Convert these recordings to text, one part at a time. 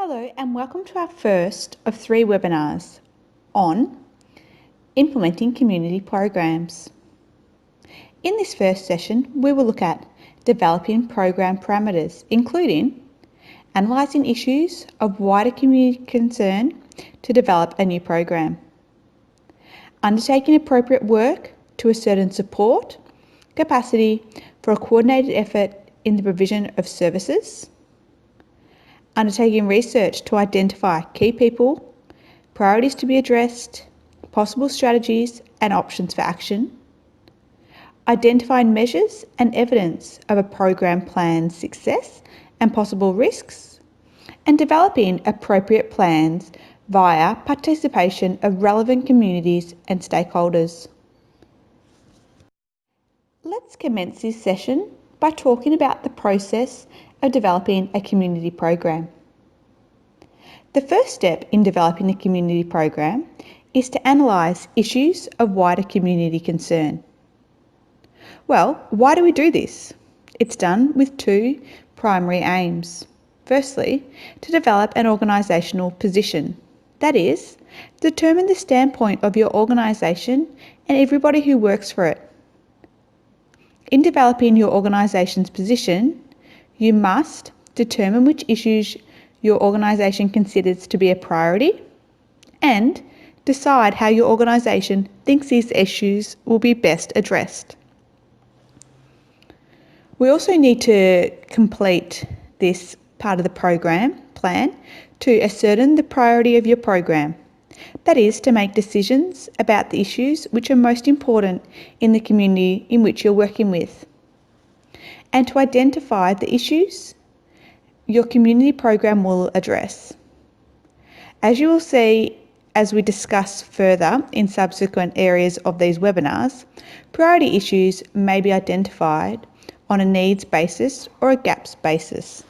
Hello and welcome to our first of 3 webinars on implementing community programs. In this first session, we will look at developing program parameters, including analysing issues of wider community concern to develop a new program, undertaking appropriate work to ascertain support, capacity for a coordinated effort in the provision of services, undertaking research to identify key people, priorities to be addressed, possible strategies and options for action, identifying measures and evidence of a program plan's success and possible risks, and developing appropriate plans via participation of relevant communities and stakeholders. Let's commence this session by talking about the process of developing a community program. The first step in developing a community program is to analyse issues of wider community concern. Well, why do we do this? It's done with 2 primary aims. Firstly, to develop an organisational position. That is, determine the standpoint of your organisation and everybody who works for it. In developing your organisation's position, you must determine which issues your organisation considers to be a priority and decide how your organisation thinks these issues will be best addressed. We also need to complete this part of the program plan to ascertain the priority of your program. That is, to make decisions about the issues which are most important in the community in which you're working with, and to identify the issues your community program will address. As you will see as we discuss further in subsequent areas of these webinars, priority issues may be identified on a needs basis or a gaps basis.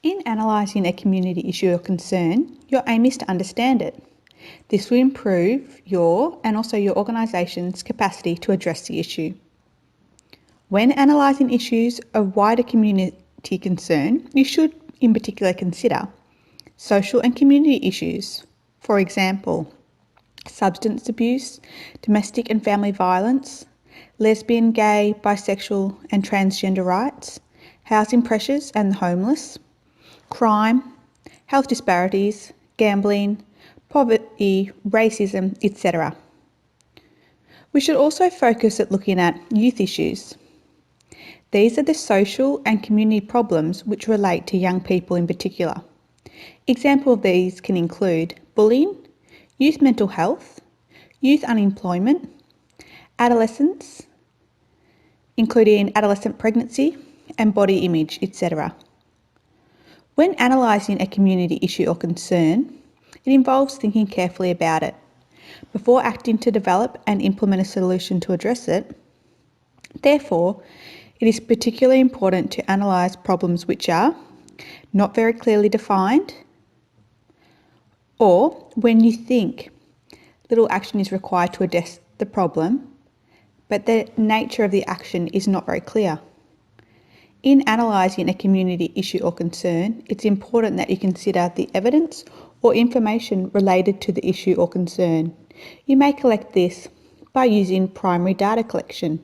In analysing a community issue or concern, your aim is to understand it. This will improve your and also your organisation's capacity to address the issue. When analysing issues of wider community concern, you should in particular consider social and community issues. For example, substance abuse, domestic and family violence, lesbian, gay, bisexual and transgender rights, housing pressures and the homeless, crime, health disparities, gambling, poverty, racism, etc. We should also focus at looking at youth issues. These are the social and community problems which relate to young people in particular. Examples of these can include bullying, youth mental health, youth unemployment, adolescence, including adolescent pregnancy and body image, etc. When analysing a community issue or concern, it involves thinking carefully about it before acting to develop and implement a solution to address it. Therefore, it is particularly important to analyse problems which are not very clearly defined, or when you think little action is required to address the problem, but the nature of the action is not very clear. In analysing a community issue or concern, it's important that you consider the evidence or information related to the issue or concern. You may collect this by using primary data collection,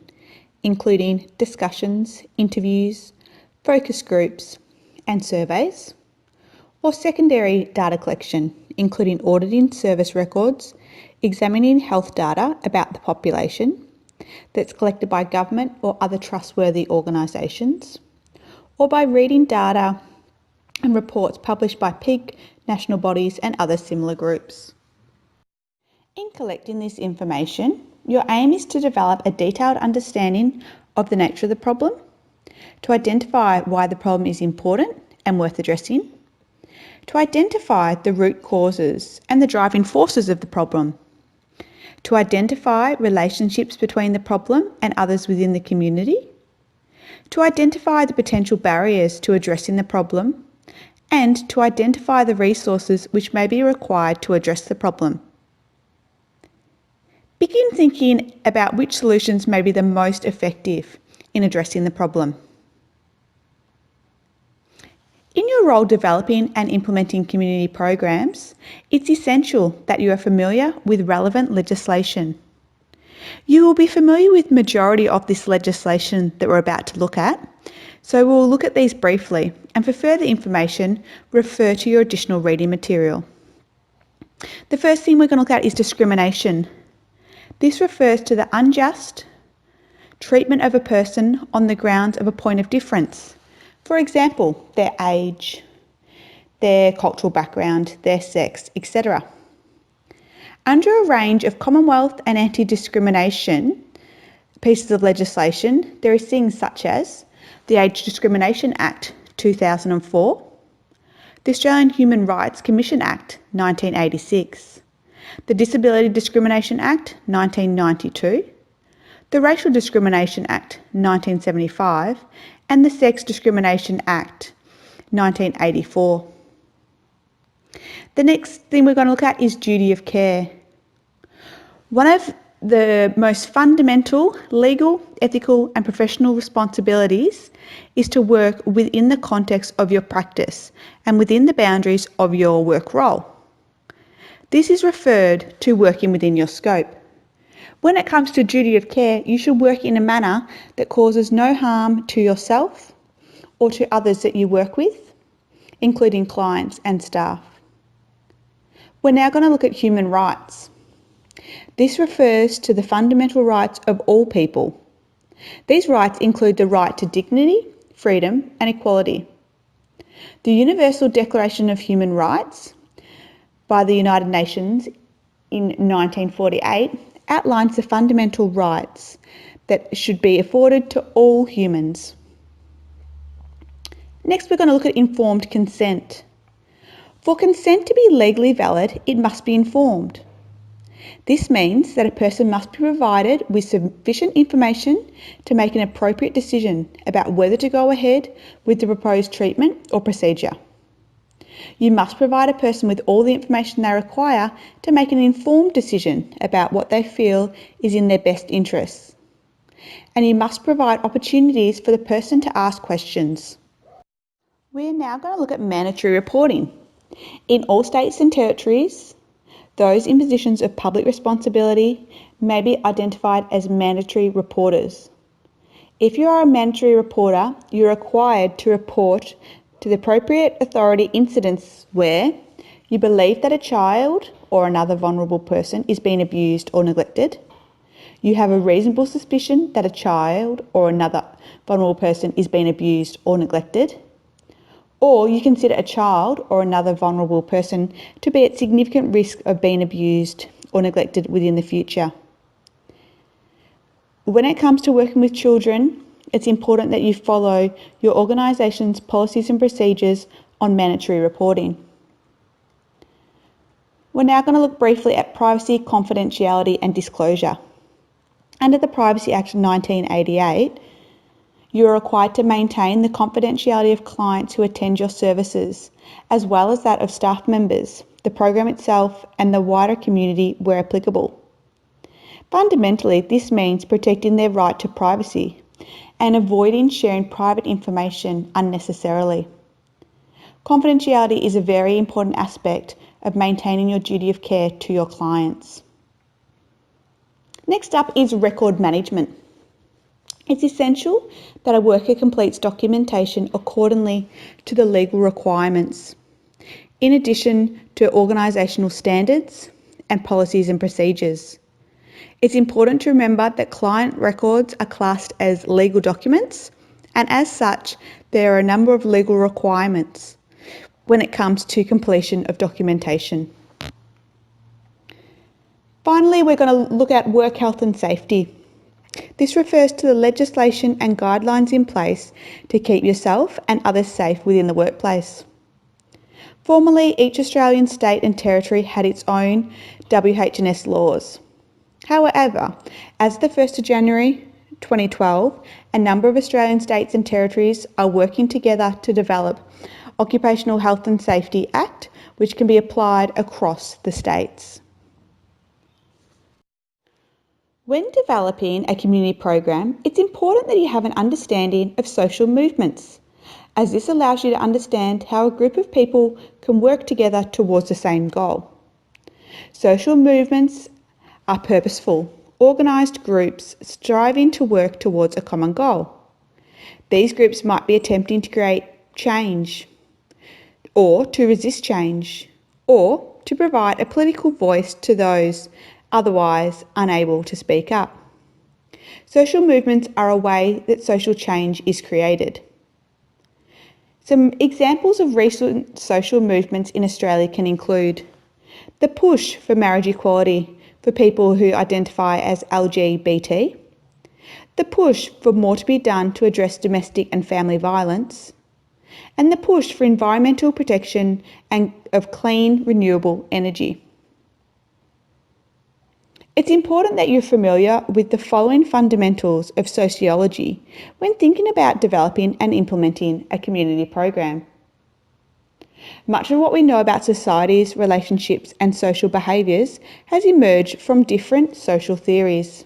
including discussions, interviews, focus groups and surveys, or secondary data collection, including auditing service records, examining health data about the population that's collected by government or other trustworthy organisations, or by reading data and reports published by PIG, national bodies and other similar groups. In collecting this information, your aim is to develop a detailed understanding of the nature of the problem, to identify why the problem is important and worth addressing, to identify the root causes and the driving forces of the problem, to identify relationships between the problem and others within the community, to identify the potential barriers to addressing the problem, and to identify the resources which may be required to address the problem. Begin thinking about which solutions may be the most effective in addressing the problem. In your your role developing and implementing community programs, it's essential that you are familiar with relevant legislation. You will be familiar with the majority of this legislation that we're about to look at, so we'll look at these briefly, and for further information, refer to your additional reading material. The first thing we're going to look at is discrimination. This refers to the unjust treatment of a person on the grounds of a point of difference. For example, their age, their cultural background, their sex, etc. Under a range of Commonwealth and anti-discrimination pieces of legislation, there are things such as the Age Discrimination Act 2004, the Australian Human Rights Commission Act 1986, the Disability Discrimination Act 1992, the Racial Discrimination Act 1975, and the Sex Discrimination Act 1984. The next thing we're going to look at is duty of care. One of the most fundamental legal, ethical and professional responsibilities is to work within the context of your practice and within the boundaries of your work role. This is referred to working within your scope. When it comes to duty of care, you should work in a manner that causes no harm to yourself or to others that you work with, including clients and staff. We're now going to look at human rights. This refers to the fundamental rights of all people. These rights include the right to dignity, freedom and equality. The Universal Declaration of Human Rights by the United Nations in 1948 outlines the fundamental rights that should be afforded to all humans. Next, we're going to look at informed consent. For consent to be legally valid, it must be informed. This means that a person must be provided with sufficient information to make an appropriate decision about whether to go ahead with the proposed treatment or procedure. You must provide a person with all the information they require to make an informed decision about what they feel is in their best interests. And you must provide opportunities for the person to ask questions. We're now going to look at mandatory reporting. In all states and territories, those in positions of public responsibility may be identified as mandatory reporters. If you are a mandatory reporter, you're required to report to the appropriate authority incidents where you believe that a child or another vulnerable person is being abused or neglected, you have a reasonable suspicion that a child or another vulnerable person is being abused or neglected, or you consider a child or another vulnerable person to be at significant risk of being abused or neglected within the future. When it comes to working with children, it's important that you follow your organisation's policies and procedures on mandatory reporting. We're now going to look briefly at privacy, confidentiality and disclosure. Under the Privacy Act 1988, you are required to maintain the confidentiality of clients who attend your services, as well as that of staff members, the program itself and the wider community where applicable. Fundamentally, this means protecting their right to privacy and avoiding sharing private information unnecessarily. Confidentiality is a very important aspect of maintaining your duty of care to your clients. Next up is record management. It's essential that a worker completes documentation accordingly to the legal requirements, in addition to organisational standards and policies and procedures. It's important to remember that client records are classed as legal documents, and as such, there are a number of legal requirements when it comes to completion of documentation. Finally, we're going to look at work health and safety. This refers to the legislation and guidelines in place to keep yourself and others safe within the workplace. Formerly, each Australian state and territory had its own WH&S laws. However, as of the 1st of January 2012, a number of Australian states and territories are working together to develop Occupational Health and Safety Act, which can be applied across the states. When developing a community program, it's important that you have an understanding of social movements, as this allows you to understand how a group of people can work together towards the same goal. Social movements are purposeful, organised groups striving to work towards a common goal. These groups might be attempting to create change, or to resist change, or to provide a political voice to those otherwise unable to speak up. Social movements are a way that social change is created. Some examples of recent social movements in Australia can include the push for marriage equality for people who identify as LGBT, the push for more to be done to address domestic and family violence, and the push for environmental protection and of clean, renewable energy. It's important that you're familiar with the following fundamentals of sociology when thinking about developing and implementing a community program. Much of what we know about societies, relationships, and social behaviours has emerged from different social theories.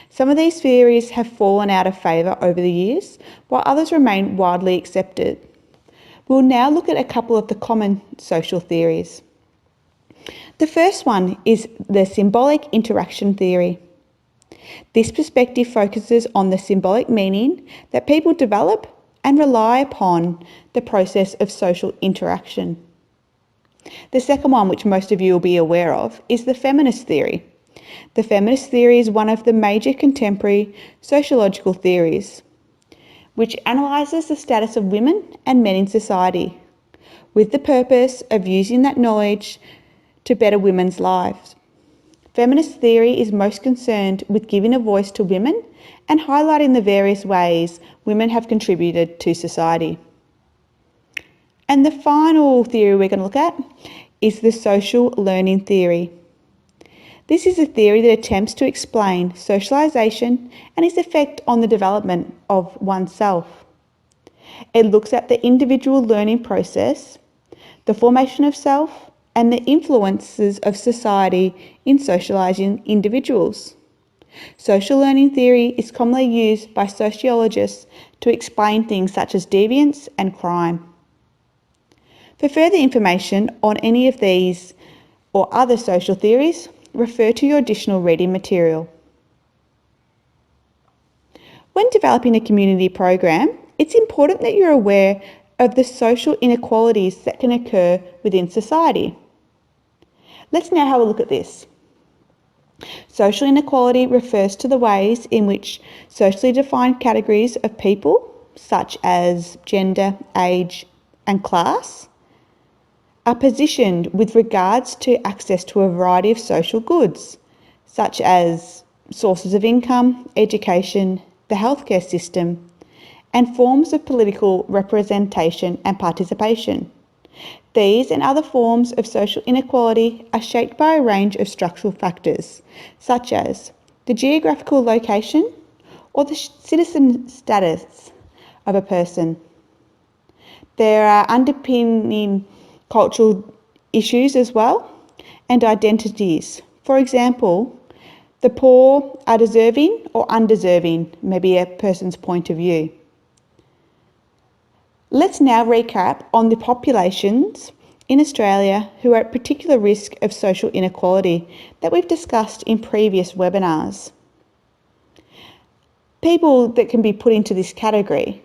Some of these theories have fallen out of favour over the years, while others remain widely accepted. We'll now look at a couple of the common social theories. The first one is the symbolic interaction theory. This perspective focuses on the symbolic meaning that people develop and rely upon the process of social interaction. The second one, which most of you will be aware of, is the feminist theory. The feminist theory is one of the major contemporary sociological theories, which analyses the status of women and men in society, with the purpose of using that knowledge to better women's lives. Feminist theory is most concerned with giving a voice to women and highlighting the various ways women have contributed to society. And the final theory we're going to look at is the social learning theory. This is a theory that attempts to explain socialisation and its effect on the development of oneself. It looks at the individual learning process, the formation of self, and the influences of society in socialising individuals. Social learning theory is commonly used by sociologists to explain things such as deviance and crime. For further information on any of these or other social theories, refer to your additional reading material. When developing a community program, it's important that you're aware of the social inequalities that can occur within society. Let's now have a look at this. Social inequality refers to the ways in which socially defined categories of people, such as gender, age, and class, are positioned with regards to access to a variety of social goods, such as sources of income, education, the healthcare system, and forms of political representation and participation. These and other forms of social inequality are shaped by a range of structural factors, such as the geographical location or the citizen status of a person. There are underpinning cultural issues as well, and identities. For example, the poor are deserving or undeserving, maybe a person's point of view. Let's now recap on the populations in Australia who are at particular risk of social inequality that we've discussed in previous webinars. People that can be put into this category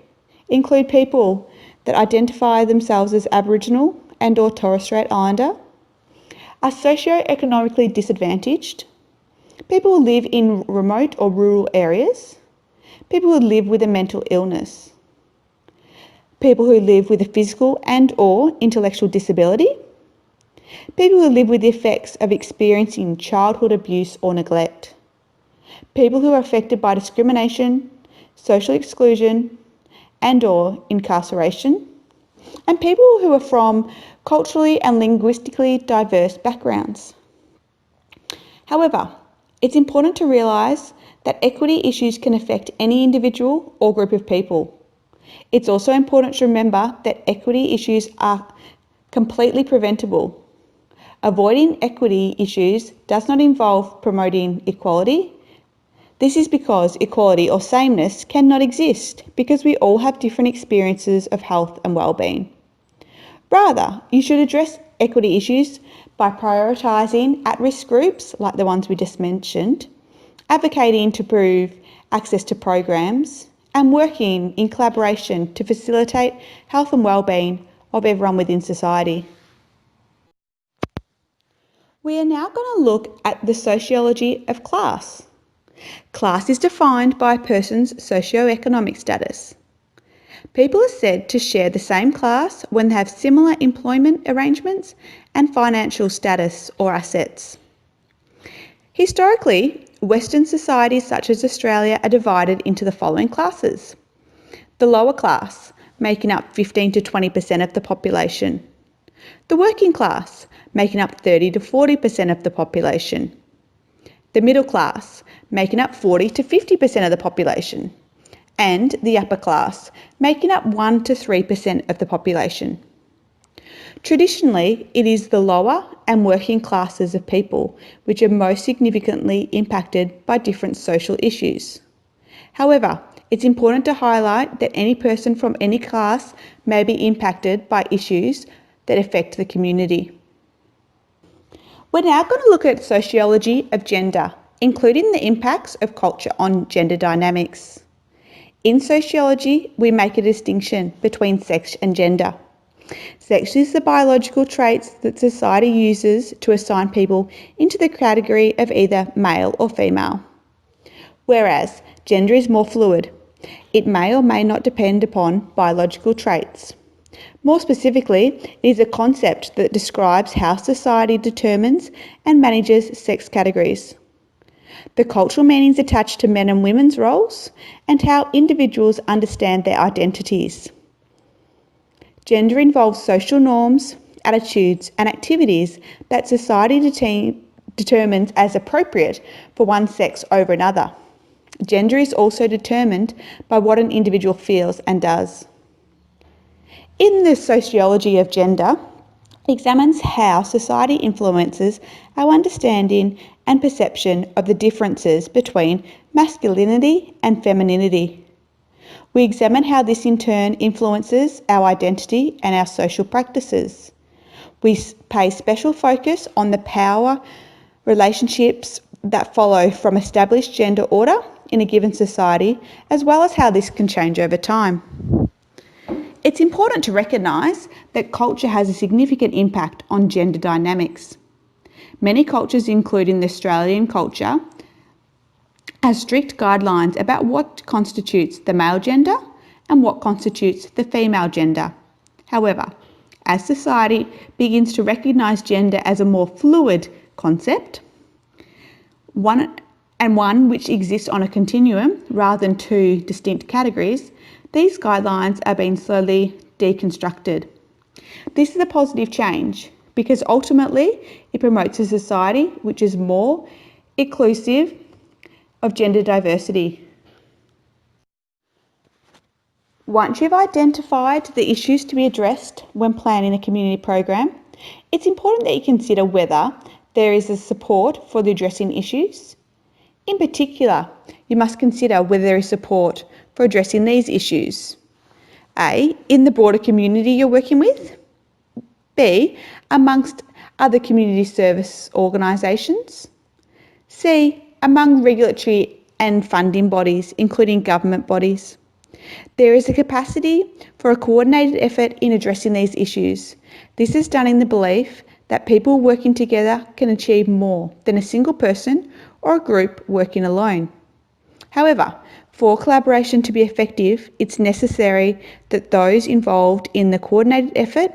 include people that identify themselves as Aboriginal and or Torres Strait Islander, are socio-economically disadvantaged, people who live in remote or rural areas, people who live with a mental illness, people who live with a physical and or intellectual disability, people who live with the effects of experiencing childhood abuse or neglect, people who are affected by discrimination, social exclusion and or incarceration, and people who are from culturally and linguistically diverse backgrounds. However, it's important to realise that equity issues can affect any individual or group of people. It's also important to remember that equity issues are completely preventable. Avoiding equity issues does not involve promoting equality. This is because equality or sameness cannot exist because we all have different experiences of health and well-being. Rather, you should address equity issues by prioritising at-risk groups like the ones we just mentioned, advocating to improve access to programs, and working in collaboration to facilitate health and well-being of everyone within society. We are now going to look at the sociology of class. Class is defined by a person's socio-economic status. People are said to share the same class when they have similar employment arrangements and financial status or assets. Historically, Western societies such as Australia are divided into the following classes. The lower class, making up 15 to 20% of the population. The working class, making up 30 to 40% of the population. The middle class, making up 40 to 50% of the population. And the upper class, making up 1 to 3% of the population. Traditionally, it is the lower and working classes of people which are most significantly impacted by different social issues. However, it's important to highlight that any person from any class may be impacted by issues that affect the community. We're now going to look at sociology of gender, including the impacts of culture on gender dynamics. In sociology, we make a distinction between sex and gender. Sex is the biological traits that society uses to assign people into the category of either male or female. Whereas gender is more fluid. It may or may not depend upon biological traits. More specifically, it is a concept that describes how society determines and manages sex categories, the cultural meanings attached to men and women's roles, and how individuals understand their identities. Gender involves social norms, attitudes, and activities that society determines as appropriate for one sex over another. Gender is also determined by what an individual feels and does. In the sociology of gender, it examines how society influences our understanding and perception of the differences between masculinity and femininity. We examine how this in turn influences our identity and our social practices. We pay special focus on the power relationships that follow from established gender order in a given society, as well as how this can change over time. It's important to recognise that culture has a significant impact on gender dynamics. Many cultures, including the Australian culture, have strict guidelines about what constitutes the male gender and what constitutes the female gender. However, as society begins to recognise gender as a more fluid concept, one which exists on a continuum rather than two distinct categories, these guidelines are being slowly deconstructed. This is a positive change because ultimately it promotes a society which is more inclusive of gender diversity. Once you've identified the issues to be addressed when planning a community program, it's important that you consider whether there is a support for the addressing issues. In particular, you must consider whether there is support for addressing these issues. A, in the broader community you're working with. B, amongst other community service organisations. C, among regulatory and funding bodies, including government bodies. There is a capacity for a coordinated effort in addressing these issues. This is done in the belief that people working together can achieve more than a single person or a group working alone. However, for collaboration to be effective, it's necessary that those involved in the coordinated effort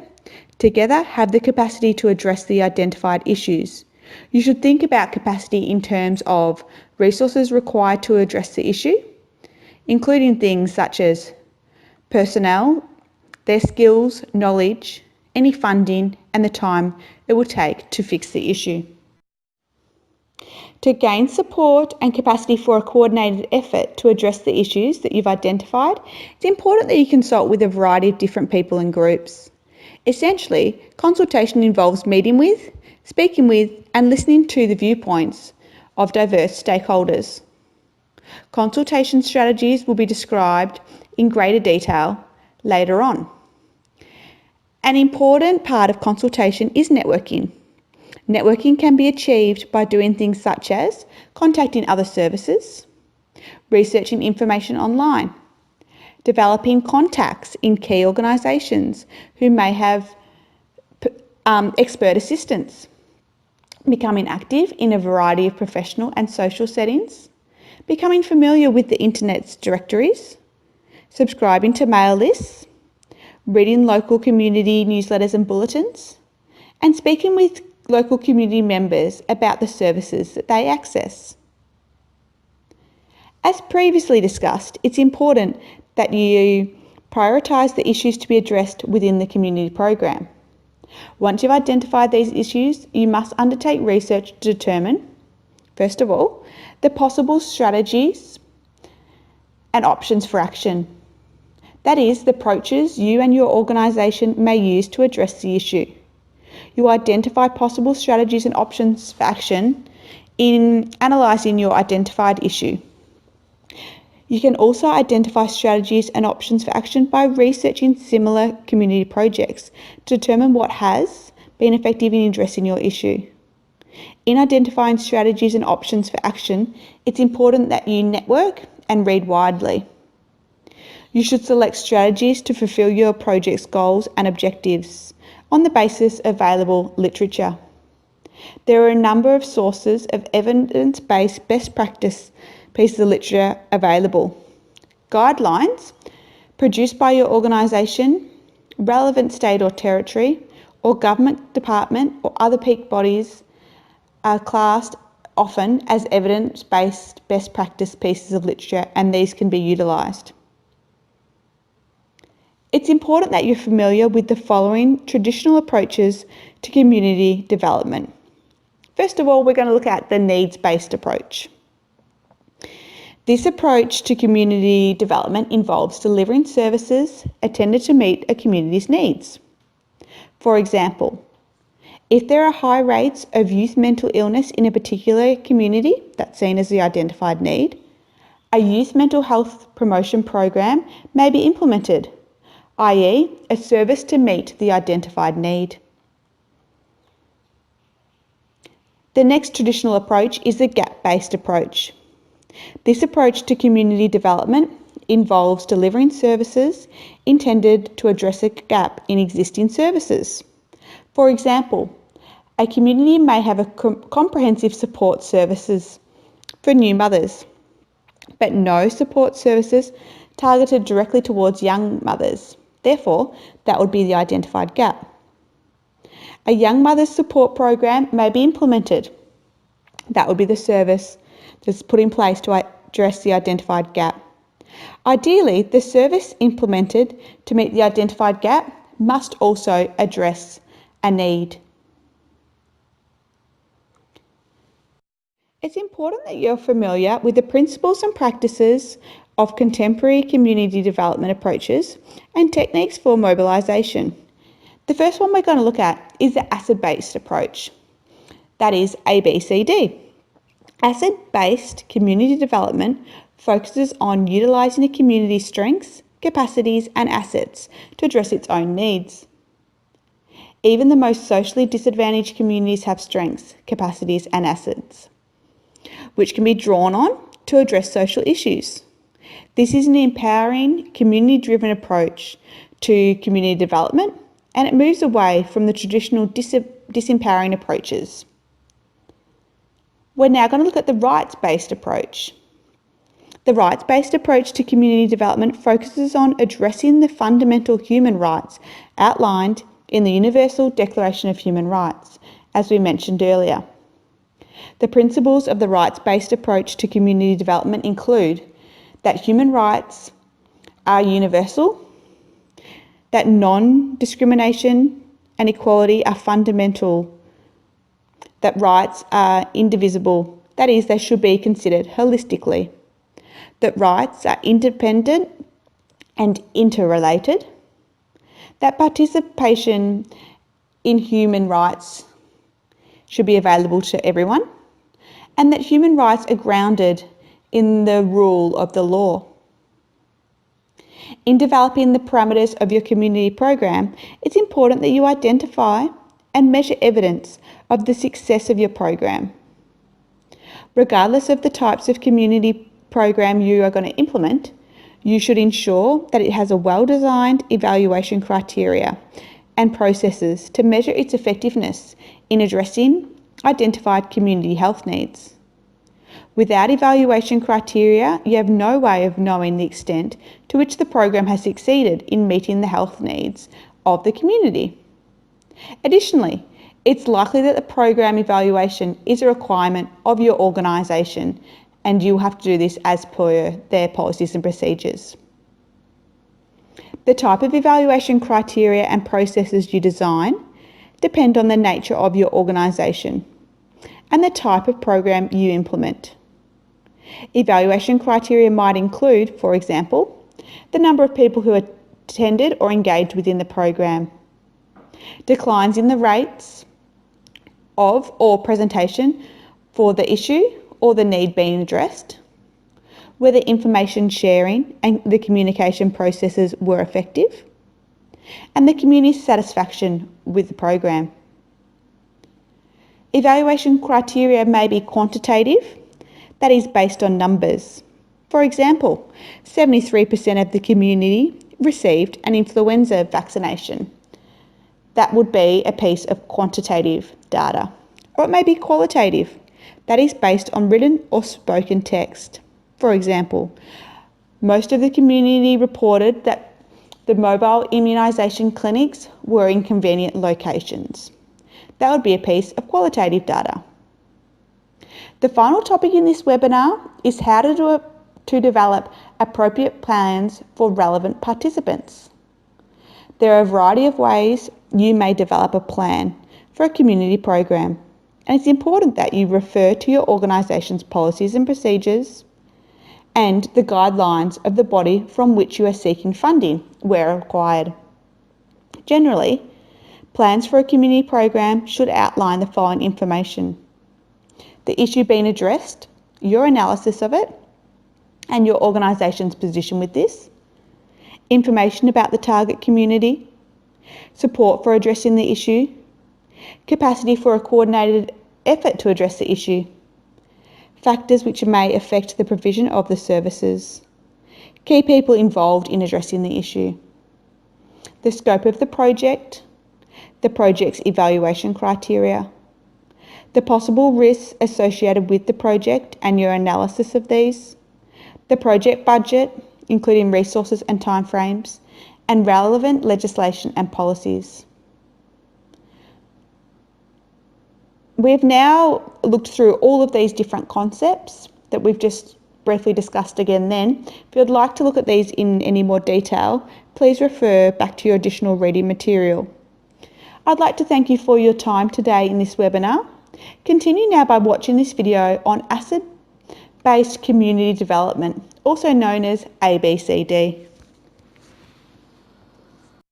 together have the capacity to address the identified issues. You should think about capacity in terms of resources required to address the issue, including things such as personnel, their skills, knowledge, any funding, and the time it will take to fix the issue. To gain support and capacity for a coordinated effort to address the issues that you've identified, it's important that you consult with a variety of different people and groups. Essentially, consultation involves meeting with, speaking with, and listening to the viewpoints of diverse stakeholders. Consultation strategies will be described in greater detail later on. An important part of consultation is networking. Networking can be achieved by doing things such as contacting other services, researching information online, developing contacts in key organisations who may have expert assistance, becoming active in a variety of professional and social settings, becoming familiar with the internet's directories, subscribing to mail lists, reading local community newsletters and bulletins, and speaking with local community members about the services that they access. As previously discussed, it's important that you prioritise the issues to be addressed within the community program. Once you've identified these issues, you must undertake research to determine, first of all, the possible strategies and options for action. That is, the approaches you and your organisation may use to address the issue. You identify possible strategies and options for action in analysing your identified issue. You can also identify strategies and options for action by researching similar community projects to determine what has been effective in addressing your issue. In identifying strategies and options for action, it's important that you network and read widely. You should select strategies to fulfil your project's goals and objectives on the basis of available literature. There are a number of sources of evidence-based best practice pieces of literature available. Guidelines produced by your organisation, relevant state or territory, or government department or other peak bodies are classed often as evidence-based best practice pieces of literature, and these can be utilised. It's important that you're familiar with the following traditional approaches to community development. First of all, we're going to look at the needs-based approach. This approach to community development involves delivering services intended to meet a community's needs. For example, if there are high rates of youth mental illness in a particular community that's seen as the identified need, a youth mental health promotion program may be implemented, i.e., a service to meet the identified need. The next traditional approach is the gap-based approach. This approach to community development involves delivering services intended to address a gap in existing services. For example, a community may have a comprehensive support services for new mothers, but no support services targeted directly towards young mothers. Therefore, that would be the identified gap. A young mother's support program may be implemented. That would be the service that's put in place to address the identified gap. Ideally, the service implemented to meet the identified gap must also address a need. It's important that you're familiar with the principles and practices of contemporary community development approaches and techniques for mobilisation. The first one we're going to look at is the asset-based approach. That is ABCD. Asset-based community development focuses on utilising a community's strengths, capacities and assets to address its own needs. Even the most socially disadvantaged communities have strengths, capacities and assets, which can be drawn on to address social issues. This is an empowering, community-driven approach to community development, and it moves away from the traditional disempowering approaches. We're now going to look at the rights-based approach. The rights-based approach to community development focuses on addressing the fundamental human rights outlined in the Universal Declaration of Human Rights, as we mentioned earlier. The principles of the rights-based approach to community development include that human rights are universal, that non-discrimination and equality are fundamental, that rights are indivisible, that is, they should be considered holistically, that rights are independent and interrelated, that participation in human rights should be available to everyone, and that human rights are grounded in the rule of the law. In developing the parameters of your community program, it's important that you identify and measure evidence of the success of your program. Regardless of the types of community program you are going to implement, you should ensure that it has a well-designed evaluation criteria and processes to measure its effectiveness in addressing identified community health needs. Without evaluation criteria, you have no way of knowing the extent to which the program has succeeded in meeting the health needs of the community. Additionally, it's likely that the program evaluation is a requirement of your organisation, and you'll have to do this as per their policies and procedures. The type of evaluation criteria and processes you design depend on the nature of your organisation and the type of program you implement. Evaluation criteria might include, for example, the number of people who attended or engaged within the program, declines in the rates of or presentation for the issue or the need being addressed, whether information sharing and the communication processes were effective, and the community's satisfaction with the program. Evaluation criteria may be quantitative, that is based on numbers. For example, 73% of the community received an influenza vaccination. That would be a piece of quantitative data. Or it may be qualitative, that is based on written or spoken text. For example, most of the community reported that the mobile immunisation clinics were in convenient locations. That would be a piece of qualitative data. The final topic in this webinar is how to develop appropriate plans for relevant participants. There are a variety of ways you may develop a plan for a community program, and it's important that you refer to your organisation's policies and procedures and the guidelines of the body from which you are seeking funding where required. Generally, plans for a community program should outline the following information: the issue being addressed, your analysis of it, and your organisation's position with this, information about the target community, support for addressing the issue, capacity for a coordinated effort to address the issue, factors which may affect the provision of the services, key people involved in addressing the issue, the scope of the project's evaluation criteria, the possible risks associated with the project and your analysis of these, the project budget, including resources and timeframes, and relevant legislation and policies. We've now looked through all of these different concepts that we've just briefly discussed again then. If you'd like to look at these in any more detail, please refer back to your additional reading material. I'd like to thank you for your time today in this webinar. Continue now by watching this video on asset-based community development, also known as ABCD.